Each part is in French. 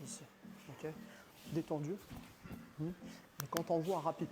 Ici. Ok. Détendu. Et quand on voit rapide,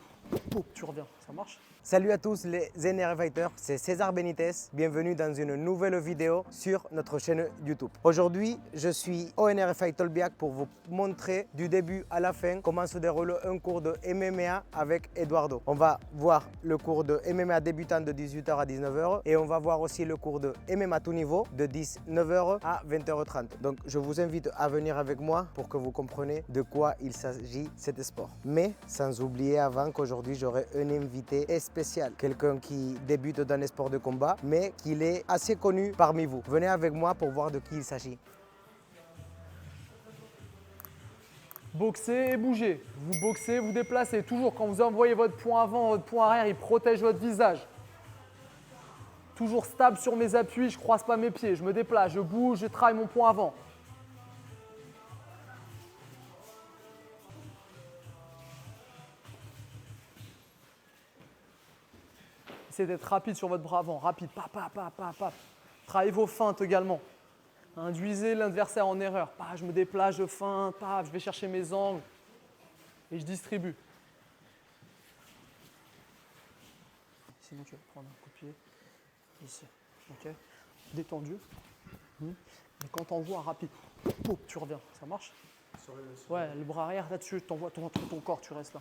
pouf, tu reviens. Ça marche? Salut à tous les NR Fighters, c'est César Benitez. Bienvenue dans une nouvelle vidéo sur notre chaîne YouTube. Aujourd'hui, je suis au NR Fight Tolbiac pour vous montrer du début à la fin comment se déroule un cours de MMA avec Eduardo. On va voir le cours de MMA débutant de 18h à 19h et on va voir aussi le cours de MMA tout niveau de 19h à 20h30. Donc je vous invite à venir avec moi pour que vous compreniez de quoi il s'agit cet sport. Mais sans oublier avant qu'aujourd'hui j'aurai un invité spécial, quelqu'un qui débute dans les sports de combat, mais qui est assez connu parmi vous. Venez avec moi pour voir de qui il s'agit. Boxez et bougez. Vous boxez, vous déplacez. Toujours quand vous envoyez votre poing avant, votre poing arrière, il protège votre visage. Toujours stable sur mes appuis, je ne croise pas mes pieds. Je me déplace, je bouge, je travaille mon poing avant. Essayez d'être rapide sur votre bras avant. Rapide. Pap, pap, pap, pap, pap. Travaillez vos feintes également. Induisez l'adversaire en erreur. Je me déplace, je feinte, je vais chercher mes angles et je distribue. Sinon, tu vas prendre un coup de pied ici. Ok. Détendu. Et quand on voit rapide, pouf, tu reviens. Ça marche? Ouais, le bras arrière là-dessus, tu envoies ton corps, tu restes là.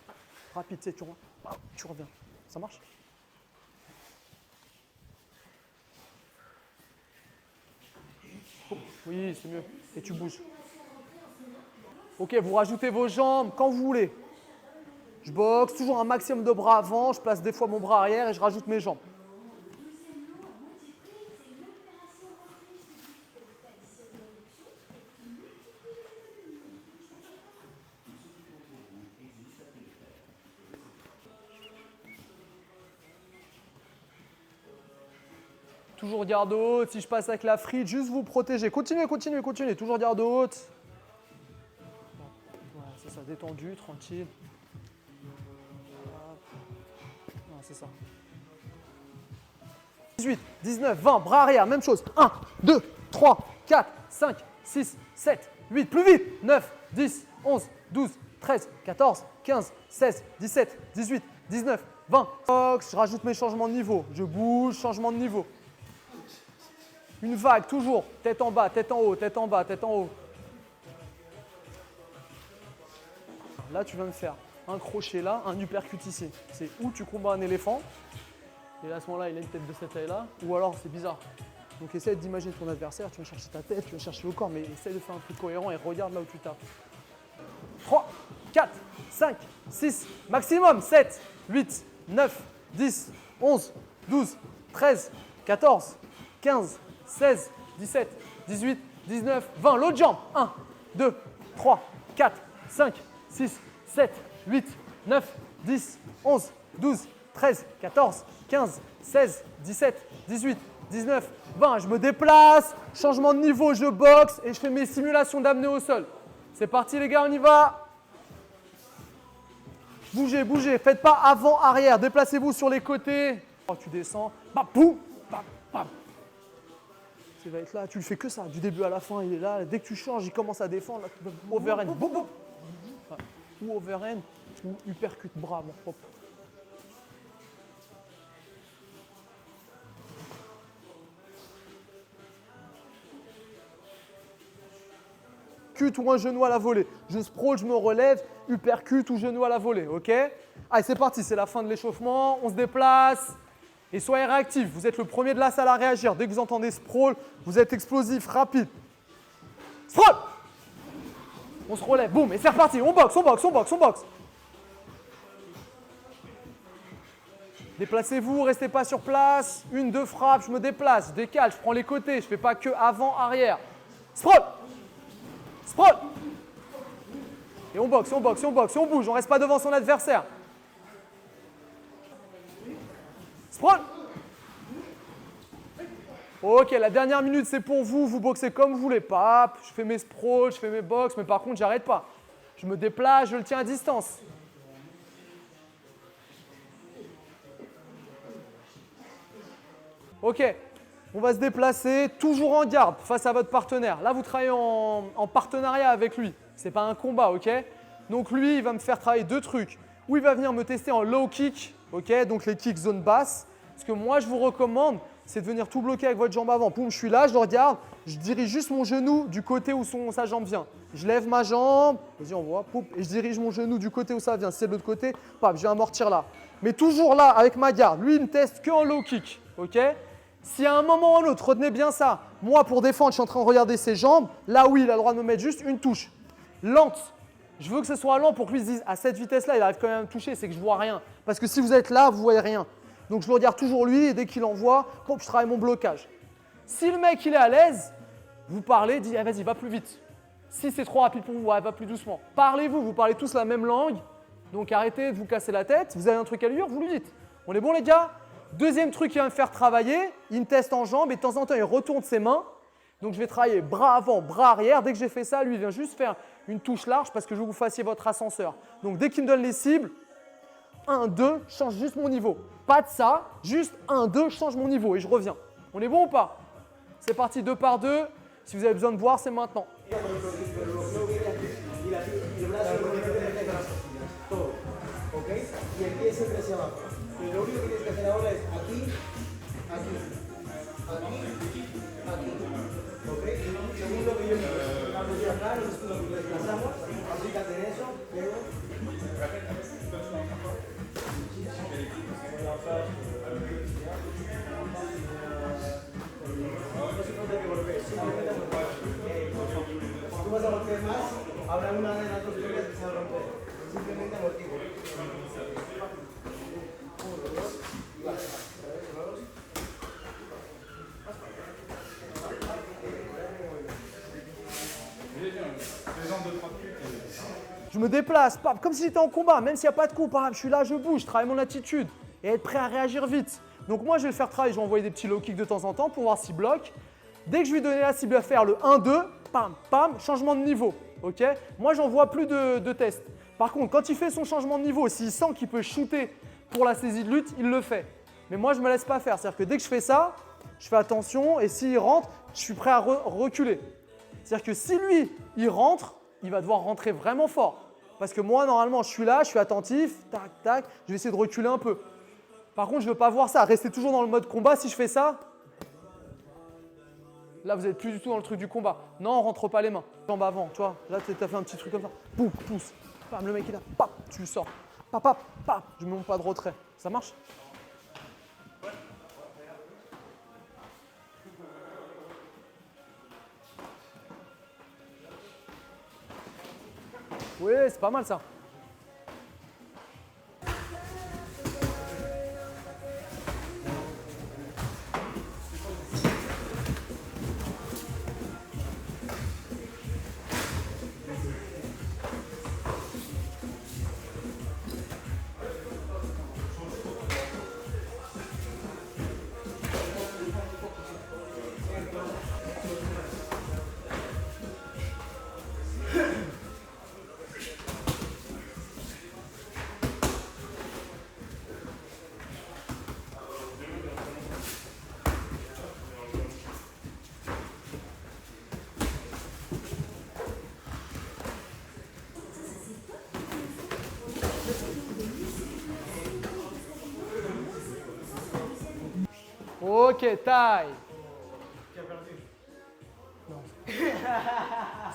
Rapide, tu reviens. Ça marche? Oui, c'est mieux. Et tu bouges. Ok, vous rajoutez vos jambes quand vous voulez. Je boxe, toujours un maximum de bras avant. Je place des fois mon bras arrière et je rajoute mes jambes. Toujours garde haute. Si je passe avec la frite, juste vous protéger. Continuez, continuez, continuez. Toujours garde haute. Voilà, c'est ça, détendu, tranquille. Voilà, c'est ça. 18, 19, 20, bras arrière, même chose. 1, 2, 3, 4, 5, 6, 7, 8, plus vite. 9, 10, 11, 12, 13, 14, 15, 16, 17, 18, 19, 20. Box, je rajoute mes changements de niveau. Je bouge, changement de niveau. Une vague, toujours. Tête en bas, tête en haut, tête en bas, tête en haut. Là, tu vas me faire un crochet là, un uppercut ici. C'est où tu combats un éléphant. Et là, à ce moment-là, il a une tête de cette taille-là. Ou alors, c'est bizarre. Donc, essaie d'imaginer ton adversaire. Tu vas chercher ta tête, tu vas chercher le corps. Mais essaie de faire un truc cohérent et regarde là où tu tapes. 3, 4, 5, 6, maximum. 7, 8, 9, 10, 11, 12, 13, 14, 15, 16, 17, 18, 19, 20. L'autre jambe. 1, 2, 3, 4, 5, 6, 7, 8, 9, 10, 11, 12, 13, 14, 15, 16, 17, 18, 19, 20. Je me déplace, changement de niveau, je boxe et je fais mes simulations d'amener au sol. C'est parti les gars, on y va. Bougez, bougez, faites pas avant, arrière. Déplacez-vous sur les côtés. Oh, tu descends, boum, bam. Il va être là, tu le fais que ça, du début à la fin, il est là. Dès que tu changes, il commence à défendre. Là, overhand, boum, boum. Ou overhand, ou uppercut bras, mon propre. Uppercut ou un genou à la volée. Je sprawl, je me relève, uppercut ou genou à la volée, ok? Allez, c'est parti, c'est la fin de l'échauffement, on se déplace. Et soyez réactifs, vous êtes le premier de la salle à réagir. Dès que vous entendez sprawl, vous êtes explosif, rapide. Sprawl! On se relève, boum, et c'est reparti, on boxe, on boxe, on boxe, on boxe. Déplacez-vous, restez pas sur place. 1, 2 frappes, je me déplace, je décale, je prends les côtés, je fais pas que avant, arrière. Sprawl! Sprawl! Et on boxe, on boxe, on boxe, on bouge, on reste pas devant son adversaire. Sprawl! Ok, la dernière minute, c'est pour vous. Vous boxez comme vous voulez. Pap, je fais mes sprawls, je fais mes box, mais par contre, j'arrête pas. Je me déplace, je le tiens à distance. Ok, on va se déplacer, toujours en garde face à votre partenaire. Là, vous travaillez en partenariat avec lui. C'est pas un combat, ok? Donc lui, il va me faire travailler 2 trucs. Ou il va venir me tester en low kick, ok? Donc les kicks zone basse. Ce que moi, je vous recommande, c'est de venir tout bloquer avec votre jambe avant. Poum, je suis là, je le regarde, je dirige juste mon genou du côté où sa jambe vient. Je lève ma jambe, vas-y, on voit, poum, et je dirige mon genou du côté où ça vient. Si c'est de l'autre côté, paf, je vais amortir là. Mais toujours là, avec ma garde. Lui, il me teste que en low kick, ok? Si à un moment ou un autre, retenez bien ça, moi, pour défendre, je suis en train de regarder ses jambes. Là, oui, il a le droit de me mettre juste une touche. Lente. Je veux que ce soit lent pour que lui se dise, à cette vitesse-là, il arrive quand même à me toucher, c'est que je ne vois rien. Parce que si vous êtes là, vous ne voyez rien. Donc, je le regarde toujours lui et dès qu'il envoie, je travaille mon blocage. Si le mec, il est à l'aise, vous parlez, dites, ah, vas-y, va plus vite. Si c'est trop rapide pour vous, ouais, va plus doucement. Parlez-vous, vous parlez tous la même langue. Donc, arrêtez de vous casser la tête. Vous avez un truc à lui dire, vous lui dites. On est bon, les gars? Deuxième truc qui va me faire travailler, il me teste en jambes et de temps en temps, il retourne ses mains. Donc, je vais travailler bras avant, bras arrière. Dès que j'ai fait ça, lui, il vient juste faire une touche large parce que je veux que vous fassiez votre ascenseur. Donc, dès qu'il me donne les cibles, 1, 2, change juste mon niveau. Pas de ça, juste 1, 2, change mon niveau et je reviens. On est bon ou pas? C'est parti 2 par 2. Si vous avez besoin de voir, c'est maintenant. Je me déplace, comme si j'étais en combat, même s'il n'y a pas de coup, je suis là, je bouge, je travaille mon attitude et être prêt à réagir vite. Donc moi, je vais le faire travailler, je vais envoyer des petits low kicks de temps en temps pour voir s'il bloque. Dès que je lui donne la cible à faire le 1-2, pam, pam, changement de niveau. Ok? Moi, j'en vois plus de tests. Par contre, quand il fait son changement de niveau, s'il sent qu'il peut shooter pour la saisie de lutte, il le fait. Mais moi, je ne me laisse pas faire. C'est-à-dire que dès que je fais ça, je fais attention et s'il rentre, je suis prêt à reculer. C'est-à-dire que si lui, il rentre, il va devoir rentrer vraiment fort. Parce que moi, normalement, je suis là, je suis attentif, tac, tac, je vais essayer de reculer un peu. Par contre, je ne veux pas voir ça. Restez toujours dans le mode combat. Si je fais ça, là, vous n'êtes plus du tout dans le truc du combat. Non, on ne rentre pas les mains. Jambe avant, tu vois. Là, tu as fait un petit truc comme ça. Boum, pousse. Bam, le mec, il est là. Pap, tu le sors. Pap, pap, pap. Je ne mets pas de retrait. Ça marche? Oui, c'est pas mal ça. Ok, taille.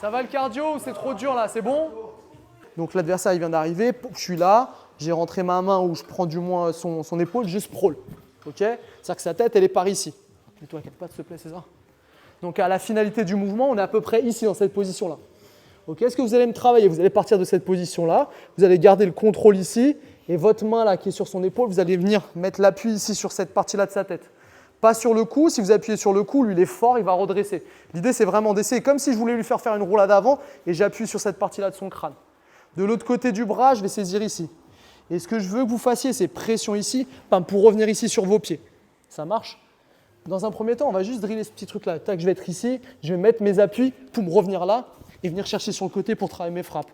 Ça va le cardio ou c'est trop dur là? C'est bon? Donc l'adversaire il vient d'arriver, je suis là, j'ai rentré ma main où je prends du moins son épaule, je sprawl. Ok? C'est-à-dire que sa tête elle est par ici. Mets-toi à 4 pattes s'il te plaît César. Donc à la finalité du mouvement, on est à peu près ici dans cette position là. Ok? Est-ce que vous allez me travailler? Vous allez partir de cette position là, vous allez garder le contrôle ici et votre main là qui est sur son épaule, vous allez venir mettre l'appui ici sur cette partie là de sa tête. Pas sur le cou, si vous appuyez sur le cou, lui il est fort, il va redresser. L'idée c'est vraiment d'essayer comme si je voulais lui faire une roulade avant et j'appuie sur cette partie-là de son crâne. De l'autre côté du bras, je vais saisir ici. Et ce que je veux que vous fassiez, c'est pression ici, pour revenir ici sur vos pieds. Ça marche? Dans un premier temps, on va juste driller ce petit truc-là. Tac, je vais être ici, je vais mettre mes appuis pour me revenir là et venir chercher sur le côté pour travailler mes frappes.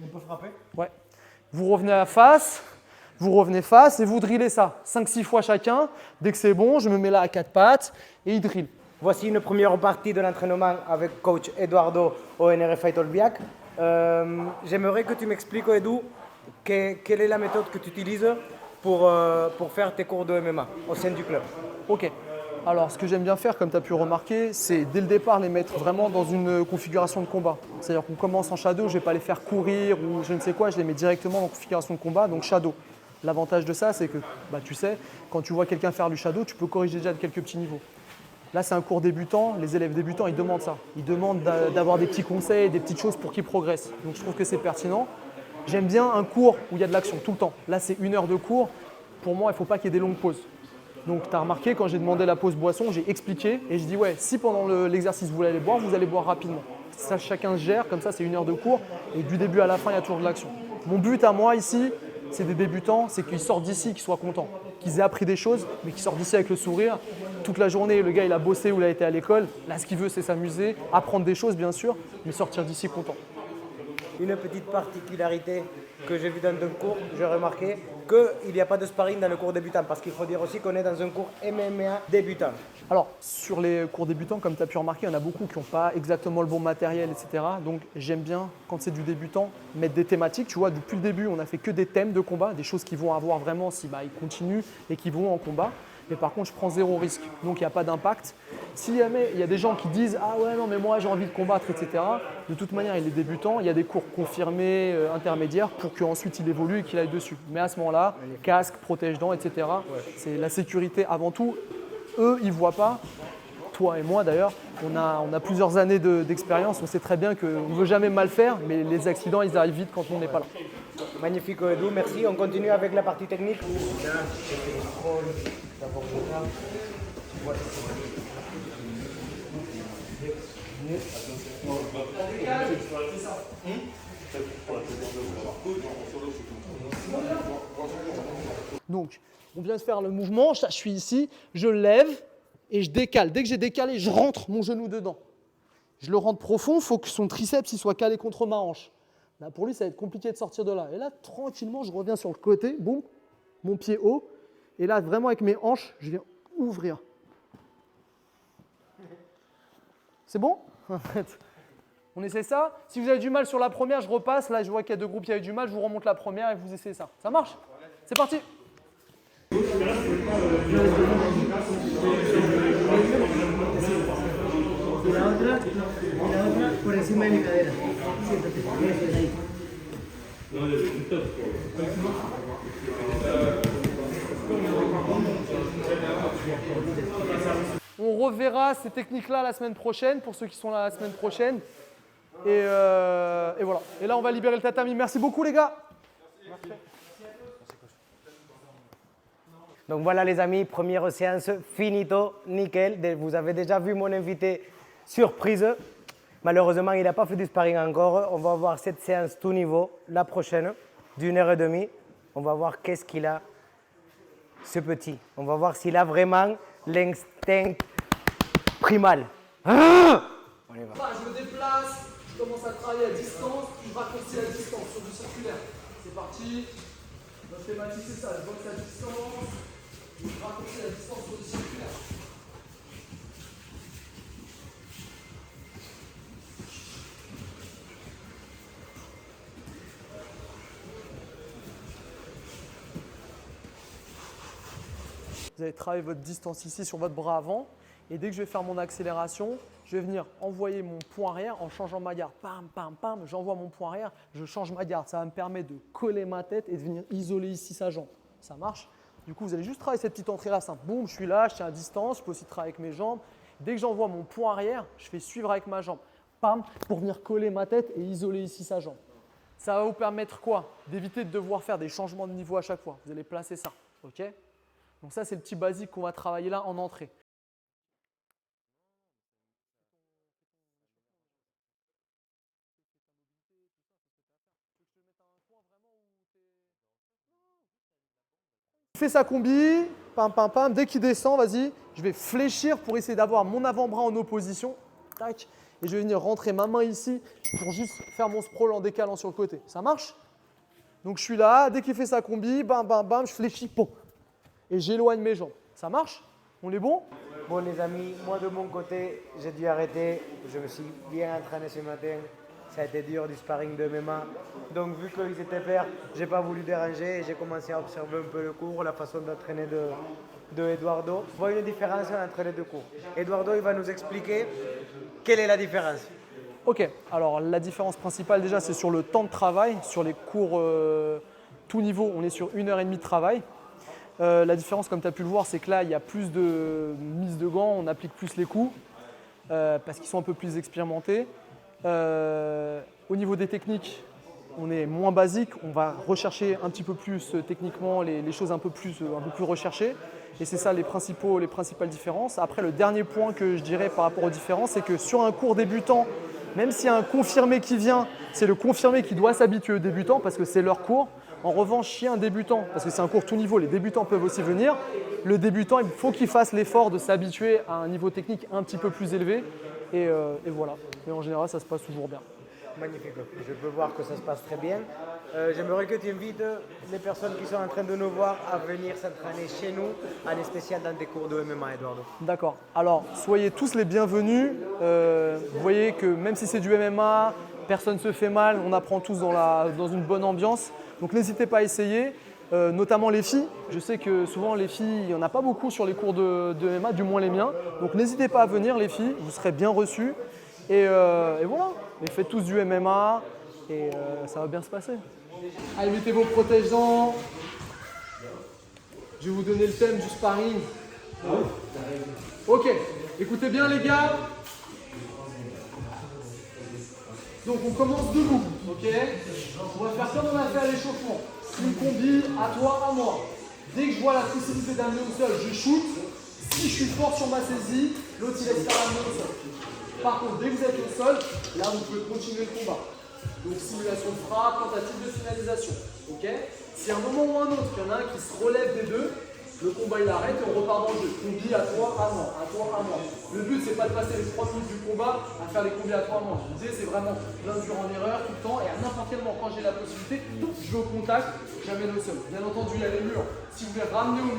On peut frapper? Ouais. Vous revenez à face. Vous revenez face et vous drillez ça, 5-6 fois chacun. Dès que c'est bon, je me mets là à 4 pattes et il drille. Voici une première partie de l'entraînement avec coach Eduardo au NRF Fight Olbiac. J'aimerais que tu m'expliques, Edu, quelle est la méthode que tu utilises pour faire tes cours de MMA au sein du club. Ok. Alors, ce que j'aime bien faire, comme tu as pu remarquer, c'est dès le départ les mettre vraiment dans une configuration de combat. C'est-à-dire qu'on commence en shadow, je ne vais pas les faire courir ou je ne sais quoi, je les mets directement en configuration de combat, donc shadow. L'avantage de ça, c'est que tu sais, quand tu vois quelqu'un faire du shadow, tu peux corriger déjà de quelques petits niveaux. Là, c'est un cours débutant. Les élèves débutants, ils demandent ça. Ils demandent d'avoir des petits conseils, des petites choses pour qu'ils progressent. Donc, je trouve que c'est pertinent. J'aime bien un cours où il y a de l'action tout le temps. Là, c'est 1 heure de cours. Pour moi, il ne faut pas qu'il y ait des longues pauses. Donc, tu as remarqué, quand j'ai demandé la pause boisson, j'ai expliqué et je dis ouais, si pendant l'exercice vous allez boire, vous allez boire rapidement. Ça, chacun se gère, comme ça, c'est 1 heure de cours et du début à la fin, il y a toujours de l'action. Mon but à moi ici, c'est des débutants, c'est qu'ils sortent d'ici, qu'ils soient contents, qu'ils aient appris des choses, mais qu'ils sortent d'ici avec le sourire. Toute la journée, le gars, il a bossé ou il a été à l'école. Là, ce qu'il veut, c'est s'amuser, apprendre des choses, bien sûr, mais sortir d'ici content. Une petite particularité que j'ai vue dans ton cours, j'ai remarqué qu'il n'y a pas de sparring dans le cours débutant, parce qu'il faut dire aussi qu'on est dans un cours MMA débutant. Alors, sur les cours débutants, comme tu as pu remarquer, il y en a beaucoup qui n'ont pas exactement le bon matériel, etc. Donc, j'aime bien, quand c'est du débutant, mettre des thématiques. Tu vois, depuis le début, on n'a fait que des thèmes de combat, des choses qui vont avoir vraiment si ils continuent et qui vont en combat. Mais par contre, je prends 0 risque, donc il n'y a pas d'impact. Si jamais il y a des gens qui disent « Ah ouais, non, mais moi j'ai envie de combattre, etc. » De toute manière, il est débutant, il y a des cours confirmés, intermédiaires, pour qu'ensuite il évolue et qu'il aille dessus. Mais à ce moment-là, casque, protège-dents, etc. C'est la sécurité avant tout. Eux, ils ne voient pas. Toi et moi d'ailleurs, on a plusieurs années d'expérience, on sait très bien qu'on ne veut jamais mal faire, mais les accidents, ils arrivent vite quand on n'est pas là. Magnifique, Edu, merci. On continue avec la partie technique. Donc, on vient de faire le mouvement, je suis ici, je lève et je décale. Dès que j'ai décalé, je rentre mon genou dedans. Je le rentre profond, il faut que son triceps il soit calé contre ma hanche. Là, pour lui, ça va être compliqué de sortir de là. Et là, tranquillement, je reviens sur le côté, boum, mon pied haut. Et là, vraiment avec mes hanches, je viens ouvrir. C'est bon? On essaie ça. Si vous avez du mal sur la première, je repasse. Là, je vois qu'il y a 2 groupes qui avaient du mal. Je vous remonte la première et vous essayez ça. Ça marche? C'est parti. La otra por encima de mi cadera. Siéntate, eso es ahí. On reverra ces techniques-là la semaine prochaine, pour ceux qui sont là la semaine prochaine. Et voilà. Et là, on va libérer le tatami. Merci beaucoup, les gars. Donc voilà les amis, première séance, finito, nickel. Vous avez déjà vu mon invité surprise. Malheureusement, il n'a pas fait du sparring encore. On va voir cette séance tout niveau, la prochaine, d'1h30. On va voir qu'est-ce qu'il a, ce petit. On va voir s'il a vraiment l'instinct primal. Ah, on y va. Je me déplace, je commence à travailler à distance, puis je raccourcis la distance sur du circulaire. C'est parti. Notre thématique, c'est ça. Je boxe à distance, je raccourcis la distance sur du circulaire. Vous allez travailler votre distance ici sur votre bras avant. Et dès que je vais faire mon accélération, je vais venir envoyer mon poing arrière en changeant ma garde. Pam, pam, pam, j'envoie mon poing arrière, je change ma garde. Ça va me permettre de coller ma tête et de venir isoler ici sa jambe. Ça marche? Du coup, vous allez juste travailler cette petite entrée-là simple. Boum, je suis là, je tiens à distance, je peux aussi travailler avec mes jambes. Dès que j'envoie mon poing arrière, je fais suivre avec ma jambe. Pam, pour venir coller ma tête et isoler ici sa jambe. Ça va vous permettre quoi? D'éviter de devoir faire des changements de niveau à chaque fois. Vous allez placer ça, ok? Donc ça, c'est le petit basique qu'on va travailler là en entrée. Il fait sa combi, pam, pam, pam. Dès qu'il descend, vas-y, je vais fléchir pour essayer d'avoir mon avant-bras en opposition. Tac. Et je vais venir rentrer ma main ici pour juste faire mon sprawl en décalant sur le côté. Ça marche? Donc je suis là, dès qu'il fait sa combi, bam, bam, bam, je fléchis, pom. Et j'éloigne mes jambes. Ça marche? On est bon? Bon les amis, moi de mon côté, j'ai dû arrêter. Je me suis bien entraîné ce matin. Ça a été dur du sparring de MMA. Donc vu qu'ils étaient pairs, j'ai pas voulu déranger et j'ai commencé à observer un peu le cours, la façon d'entraîner de Eduardo. On voit une différence entre les deux cours. Eduardo, il va nous expliquer quelle est la différence. Ok, alors la différence principale déjà c'est sur le temps de travail. Sur les cours tout niveau, on est sur 1h30 de travail. La différence, comme tu as pu le voir, c'est que là il y a plus de mise de gants, on applique plus les coups parce qu'ils sont un peu plus expérimentés. Au niveau des techniques, on est moins basique, on va rechercher un petit peu plus techniquement les choses un peu plus recherchées. Et c'est ça les principales différences. Après, le dernier point que je dirais par rapport aux différences, c'est que sur un cours débutant, même s'il y a un confirmé qui vient, c'est le confirmé qui doit s'habituer aux débutants parce que c'est leur cours. En revanche, s'il y a un débutant, parce que c'est un cours tout niveau, les débutants peuvent aussi venir, le débutant, il faut qu'il fasse l'effort de s'habituer à un niveau technique un petit peu plus élevé. Et voilà. Mais en général, ça se passe toujours bien. Magnifique, je peux voir que ça se passe très bien. J'aimerais que tu invites les personnes qui sont en train de nous voir à venir s'entraîner chez nous, en spécial dans des cours de MMA, Eduardo. D'accord. Alors, soyez tous les bienvenus. Vous voyez que même si c'est du MMA, personne ne se fait mal, on apprend tous dans une bonne ambiance. Donc n'hésitez pas à essayer, notamment les filles. Je sais que souvent les filles, il n'y en a pas beaucoup sur les cours de MMA, du moins les miens. Donc n'hésitez pas à venir les filles, vous serez bien reçus. Et voilà, et faites tous du MMA et ça va bien se passer. Allez, mettez vos protège-dents. Je vais vous donner le thème du sparring. Ok, écoutez bien les gars. Donc on commence debout, ok? On va faire comme on a fait à l'échauffement. Une combi, à toi, à moi. Dès que je vois la possibilité d'amener au sol, je shoot. Si je suis fort sur ma saisie, l'autre il laisse faire l'amener au sol. Par contre, dès que vous êtes au sol, là vous pouvez continuer le combat. Donc simulation de frappe, tentative de finalisation. Ok? Si à un moment ou un autre, il y en a un qui se relève des deux, le combat il arrête et on repart dans le jeu. Combi à toi, à moi, à toi, à moi. Le but c'est pas de passer les 3 minutes du combat à faire les combis à toi, à moi. L'idée c'est vraiment d'induire en erreur tout le temps et à n'importe quel moment quand j'ai la possibilité, je vais au contact, j'amène au sol. Bien entendu il y a les murs. Si vous voulez ramener au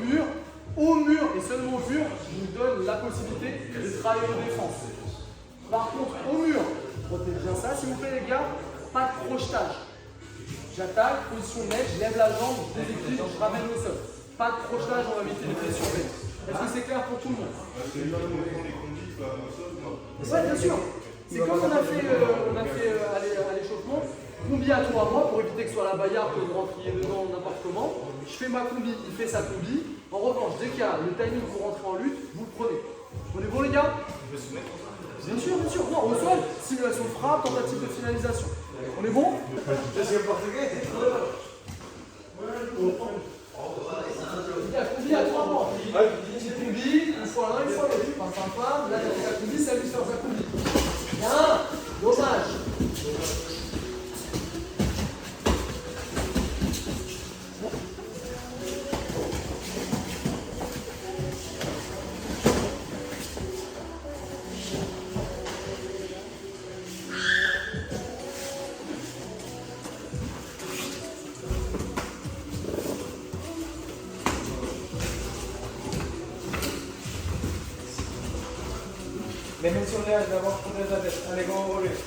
mur et seulement au mur, je vous donne la possibilité de travailler aux défenses. Par contre au mur, retenez bien ça s'il vous plaît les gars, pas de crochetage. J'attaque, position nette, je lève la jambe, je déséquilibre, je ramène au sol. Pas de crochetage, on va éviter les blessures. Est-ce que c'est clair pour tout le monde? Oui, bien sûr. C'est comme on a fait à l'échauffement. Combi à toi, à moi, pour éviter que ce soit la bagarre, que vous rentriez dedans n'importe comment. Je fais ma combi, il fait sa combi. En revanche, dès qu'il y a le timing pour rentrer en lutte, vous le prenez. On est bon les gars? Bien sûr, bien sûr. Non, au sol, simulation de frappe, tentative de finalisation. On est bon? Je suis portugais. Combi à 3 mois. Petite combi, une fois l'un, une fois l'autre. Pam. Là, tu as fait ta combi, ça lui sort sa combi. Bien, dommage. Les mains sur l'air, d'abord protège la tête. Allez, go au relevé.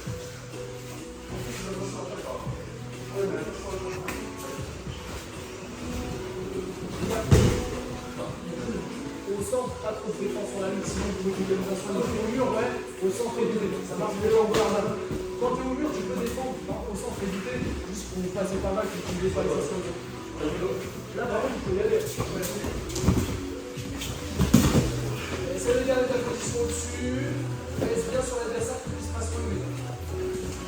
Au centre, pas trop de défense sur la ligne, sinon vous pouvez une défense au mur, ouais, au centre évité. Ça marche déjà au garde. Quand tu es au mur, tu peux défendre au centre évité, juste pour vous passer pas mal, que tu ne pas les choses. Là, par contre, il faut y aller. Essaye de garder ta position au-dessus. Reste bien sur l'adversaire pour qu'il puisse pas se relever.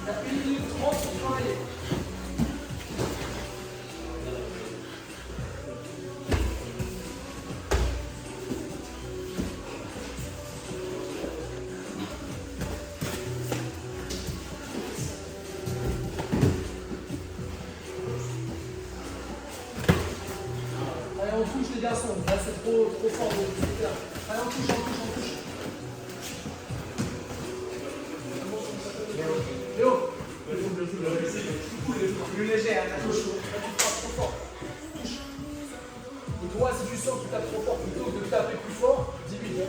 Tu as 1 minute 30 pour travailler. Allez, on touche les garçons. Là, c'est trop fort. Allez, on touche. Léo. Plus léger, hein. Touche. Là, tu frappes trop fort. Touche. Et toi, si tu sens que tu tapes trop fort, plutôt que de taper plus fort, diminue.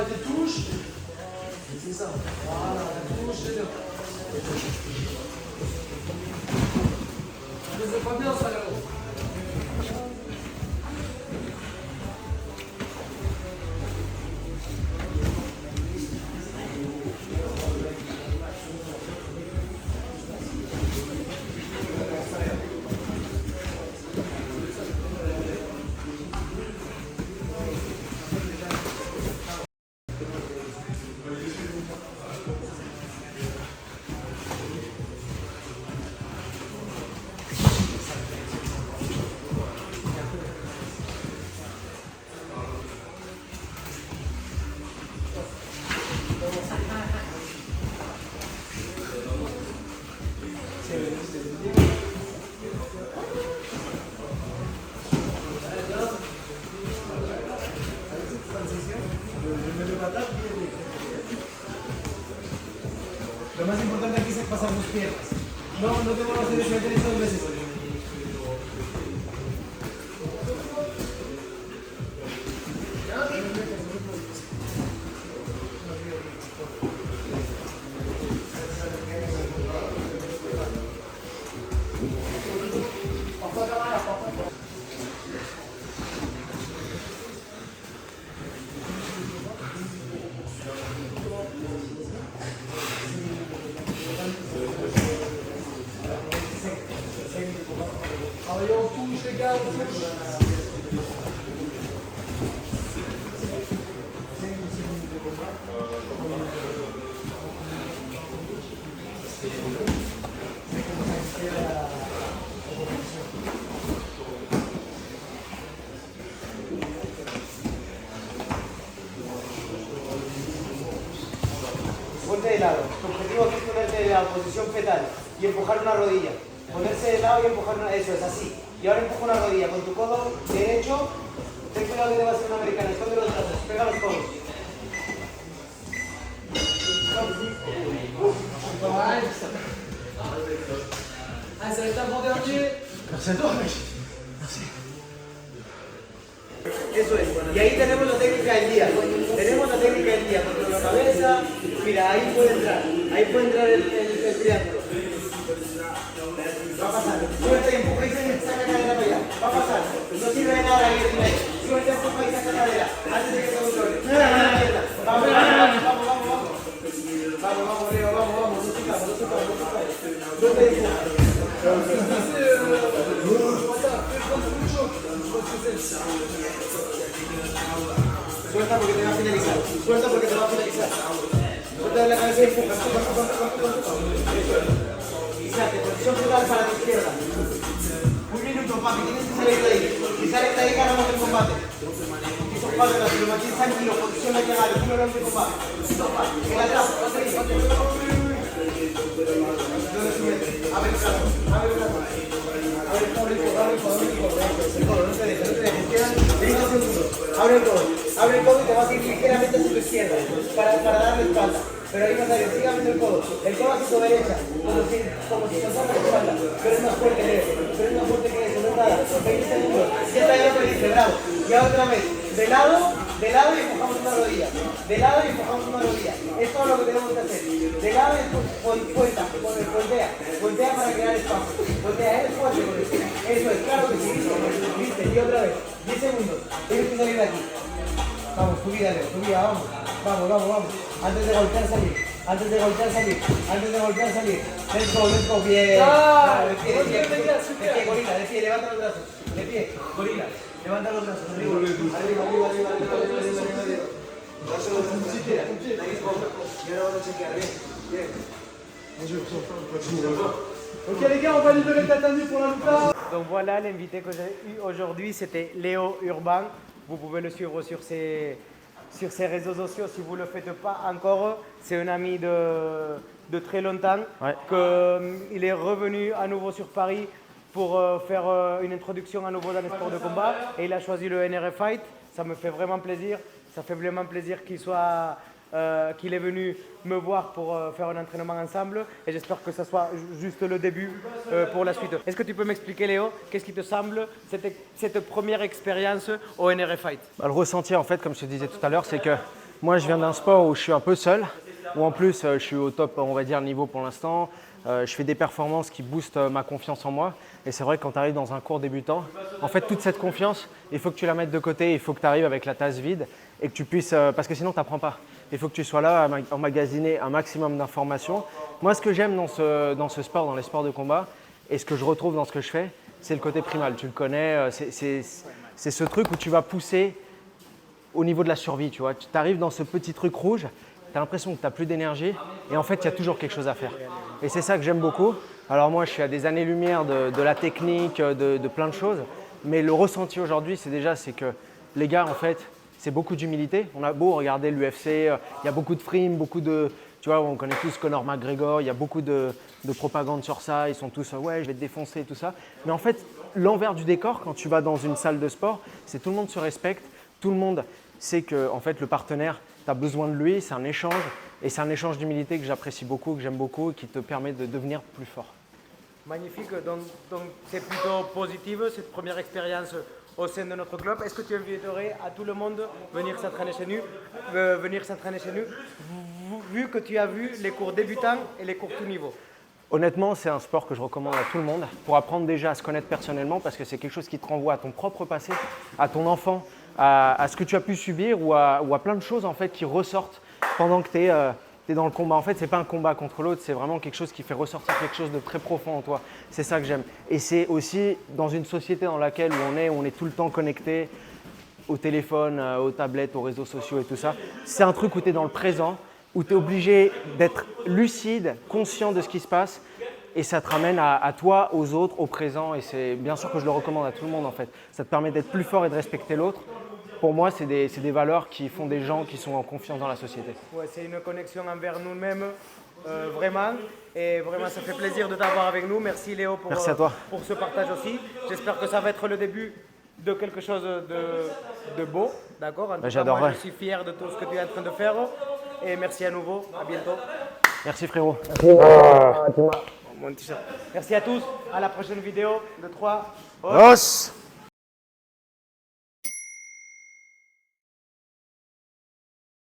travailles tes touches. C'est ça. Voilà, la touche, c'est bien. Je sais pas bien ça, là. Lo más importante aquí es pasar tus piernas. No te vamos a hacer eso 2 veces. Travaillez en touche, les gars, en touche. Ponte de lado. Tu objetivo aquí es ponerte de lado, posición fetal y empujar una rodilla. Ponerse de lado y empujar una... Eso es, así. Y ahora empuja una rodilla con tu codo derecho. Ten cuidado que te va a hacer una americana. Esconde los brazos, pega los codos. Allez, ça va être l'avant-dernier. Merci a toi, mec. Merci. Eso es. Y ahí tenemos la técnica del día. Tenemos la técnica del día. Contra la cabeza. Mira, ahí puede entrar. Ahí puede entrar el triángulo. Va a pasar. Súbete y empuja y saca cadera para allá. Va a pasar. No sirve de nada ir ahí. Súbete, empuja y saca cadera. Antes de que se controle. Vamos, vamos, vamos, vamos. Vamos, vamos, Leo, vamos, vamos. No suframos, no suframos, no suframos. No te empujes. Suelta porque te va a finalizar. Suelta porque te va a finalizar. Suelta de la cabeza y empuja. Fíjate, posición fetal para la izquierda. 1 minuto, papi, tienes que salir de ahí. Si sales de ahí, ganamos el combate. Y son padres, si lo mantienes tranquilo, posición hay que ganar. Tú no eres de combate. En atrás, abre el brazo, abre el brazo. Abre el codo, no te dejes, no te dejes. Quedan 30 segundos. Abre el codo y te vas a ir ligeramente hacia tu izquierda para darle espalda. Pero ahí vas a ir, sigue abriendo el codo hacia tu derecha, como si soltara la espalda. Pero es más fuerte que eso, no es nada. 20 segundos. Ya está ahí lo que dice, bravo. Y ahora otra vez, de lado y empujamos una rodilla. De lado y empujamos una rodilla. Es todo lo que tenemos que hacer. De lado y voltea para crear espacio. Voltea, eres fuerte con eso. Eso es, claro que sí, viste, y otra vez. 10 segundos. Tienes que salir de aquí. Vamos, tu vida, Leo, tu vida, vamos. Vamos. Antes de golpear, salir. Let's go, bien. De pie, gorila, de pie, levanta los brazos. De pie, gorila, levanta los brazos. Arriba. Y ahora vamos a chequear, bien. Ok les gars, on va libérer le tatami pour la luta. Donc voilà, l'invité que j'ai eu aujourd'hui, c'était Léo Urban. Vous pouvez le suivre sur ses réseaux sociaux si vous ne le faites pas encore. C'est un ami de très longtemps. Ouais. Il est revenu à nouveau sur Paris pour faire une introduction à nouveau dans les sports de combat. Et il a choisi le NRF Fight. Ça me fait vraiment plaisir. Ça fait vraiment plaisir qu'il est venu me voir pour faire un entraînement ensemble et j'espère que ça soit juste le début pour la suite. Est-ce que tu peux m'expliquer, Léo, qu'est-ce qui te semble cette première expérience au NRF Fight? Le ressenti, en fait, comme je te disais tout à l'heure, c'est que Moi, je viens d'un sport où je suis un peu seul, où en plus, je suis au top, on va dire, niveau pour l'instant. Je fais des performances qui boostent ma confiance en moi. Et c'est vrai que quand tu arrives dans un cours débutant, en fait, toute cette confiance, il faut que tu la mettes de côté. Il faut que tu arrives avec la tasse vide et que tu puisses… parce que sinon, tu n'apprends pas. Il faut que tu sois là à emmagasiner un maximum d'informations. Moi, ce que j'aime dans ce sport, dans les sports de combat, et ce que je retrouve dans ce que je fais, c'est le côté primal. Tu le connais, c'est ce truc où tu vas pousser au niveau de la survie. Tu vois. Tu arrives dans ce petit truc rouge, tu as l'impression que tu n'as plus d'énergie et en fait, il y a toujours quelque chose à faire. Et c'est ça que j'aime beaucoup. Alors moi, je suis à des années-lumière de la technique, de plein de choses, mais le ressenti aujourd'hui, c'est que les gars, en fait, c'est beaucoup d'humilité. On a beau regarder l'UFC, il y a beaucoup de frimes, beaucoup de… Tu vois, on connaît tous Conor McGregor, il y a beaucoup de propagande sur ça, ils sont tous « ouais, je vais te défoncer » et tout ça. Mais en fait, l'envers du décor, quand tu vas dans une salle de sport, c'est tout le monde se respecte, tout le monde sait que en fait, le partenaire, tu as besoin de lui, c'est un échange. Et c'est un échange d'humilité que j'apprécie beaucoup, que j'aime beaucoup et qui te permet de devenir plus fort. Magnifique, donc c'est plutôt positif cette première expérience au sein de notre club. Est-ce que tu inviterais à tout le monde venir s'entraîner chez nous, vu que tu as vu les cours débutants et les cours tout niveau? Honnêtement, c'est un sport que je recommande à tout le monde pour apprendre déjà à se connaître personnellement parce que c'est quelque chose qui te renvoie à ton propre passé, à ton enfant, à ce que tu as pu subir ou à plein de choses en fait qui ressortent pendant que tu es dans le combat. En fait, ce n'est pas un combat contre l'autre, c'est vraiment quelque chose qui fait ressortir quelque chose de très profond en toi. C'est ça que j'aime. Et c'est aussi dans une société dans laquelle on est tout le temps connecté au téléphone, aux tablettes, aux réseaux sociaux et tout ça. C'est un truc où tu es dans le présent, où tu es obligé d'être lucide, conscient de ce qui se passe et ça te ramène à toi, aux autres, au présent. Et c'est bien sûr que je le recommande à tout le monde en fait. Ça te permet d'être plus fort et de respecter l'autre. Pour moi, c'est des valeurs qui font des gens qui sont en confiance dans la société. Ouais, c'est une connexion envers nous-mêmes, vraiment. Et vraiment, ça fait plaisir de t'avoir avec nous. Merci Léo Merci à toi. Pour ce partage aussi. J'espère que ça va être le début de quelque chose de beau. D'accord? En tout cas, moi, je suis fier de tout ce que tu es en train de faire. Et merci à nouveau. À bientôt. Merci frérot. Merci à tous. À la prochaine vidéo de 3. Os.